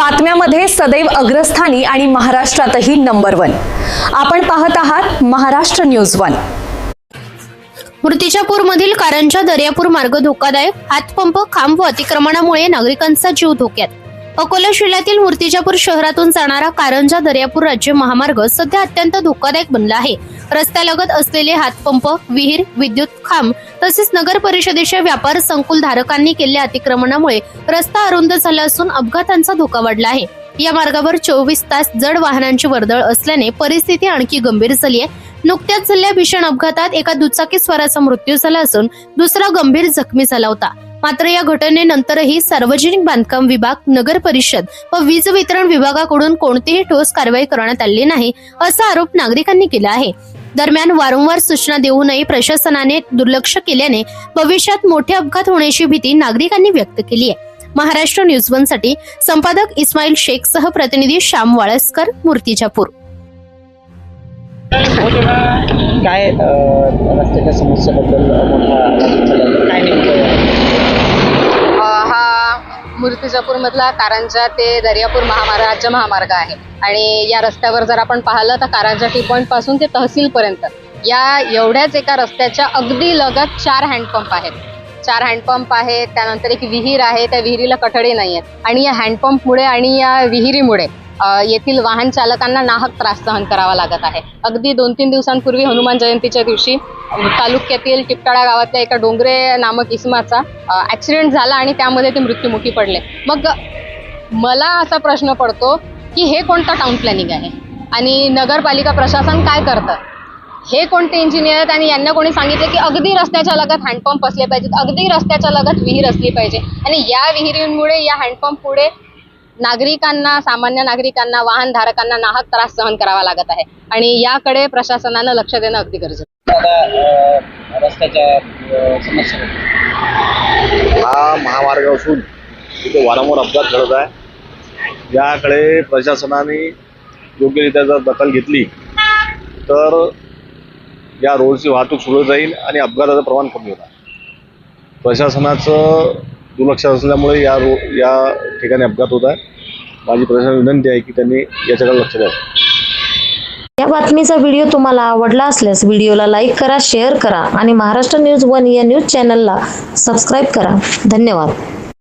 बातम्यामध्ये सदैव अग्रस्थानी आणि महाराष्ट्रातही नंबर 1। आपण पाहत आहात महाराष्ट्र न्यूज 1। मूर्तिजापूरमधील कारंजा दर्यापूर मार्ग धोकादायक, हातपंप, खांब व अतिक्रमणामुळे नागरिकांचा जीव धोक्यात। अकोला जिल्ह्यातील मूर्तिजापूर शहरातून जाणारा कारंजा दर्यापूर राज्य महामार्ग सध्या अत्यंत धोकादायक बनला आहे। रस्त्यालगत असलेले हातपंप, विहीर, विद्युत खांब तसेच नगर परिषदेच्या व्यापार संकुल धारकांनी केलेल्या अतिक्रमणामुळे रस्ता अरुंद झाला असून अपघातांचा धोका वाढला आहे। या मार्गावर 24 तास जड वाहनांची वर्दळ असल्याने परिस्थिती आणखी गंभीर झाली आहे। नुकत्याच झालेल्या भीषण अपघातात एका दुचाकीस्वाराचा मृत्यू झाला असून दुसरा गंभीर जखमी झाला होता। मात्र या घटनेनंतरही सार्वजनिक बांधकाम विभाग, नगर परिषद व वीज वितरण विभागाकडून कोणतीही ठोस कारवाई करण्यात आली नाही, असा आरोप नागरिकांनी केला आहे। दरम्यान वारंवार सूचना देऊनही प्रशासनाने दुर्लक्ष केल्याने भविष्यात मोठे अपघात होण्याची भीती नागरिकांनी व्यक्त केली आहे। महाराष्ट्र न्यूज 1 साठी संपादक इस्माईल शेख सह प्रतिनिधी श्याम वाळस्कर, मूर्तिजापूर। काय रस्त्याच्या समस्येबद्दल मोठा काय नेमकं हा मूर्तिजापूर मधला कारंजा ते दर्यापूर राज्य महामार्ग आहे आणि या रस्त्यावर जर आपण पाहिलं तर कारंजा टी पॉइंट पासून ते तहसील पर्यंत या एवढ्याच एका रस्त्याच्या अगदी लगत 4 हँडपंप आहेत। 4 हँडपंप आहेत, त्यानंतर एक विहीर आहे, त्या विहिरीला कठडे नाही आहेत आणि या हँडपंपमुळे आणि या विहिरीमुळे येथील वाहन चालकांना नाहक त्रास सहन करावा लागत आहे। अगदी 2-3 दिवसांपूर्वी हनुमान जयंतीच्या दिवशी तालुक्यातील टिपटाळा गावातल्या एका डोंगरे नामक इसमाचा ऍक्सिडेंट झाला आणि त्यामध्ये ते मृत्युमुखी पडले। मग मला असा प्रश्न पडतो की हे कोणतं टाउन प्लॅनिंग आहे आणि नगरपालिका प्रशासन काय करतं? हे कोणते इंजिनियर आहेत आणि यांना कोणी सांगितलं की अगदी रस्त्याच्या लगत हँडपंप असले पाहिजेत, अगदी रस्त्याच्या लगत विहीर असली पाहिजे आणि या विहिरींमुळे, या हँडपंपमुळे नागरिकांना, सामान्य नागरिकांना, वाहनधारकांना नाहक त्रास सहन करावा लागत आहे आणि याकडे प्रशासनानं लक्ष देणं अगदी गरजेचं आहे। रस्त्याच्या समस्या हा महामार्ग असून तिथे वारंवार अपघात घडत आहे। याकडे प्रशासनाने योग्यरित्या जर दखल घेतली तर या रोडची वाहतूक सुरळीत राहील आणि अपघाताचं प्रमाण कमी होणार। प्रशासनाचं दुर्लक्ष असल्यामुळे या ठिकाणी अपघात होत आहे। माझी प्रशासनाला विनंती आहे की त्यांनी याच्याकडे लक्ष द्यावं। या बातमीचा व्हिडिओ तुम्हाला आवडला असल्यास व्हिडिओला लाईक करा, शेअर करा आणि महाराष्ट्र न्यूज 1 या न्यूज चॅनलला सबस्क्राईब करा। धन्यवाद।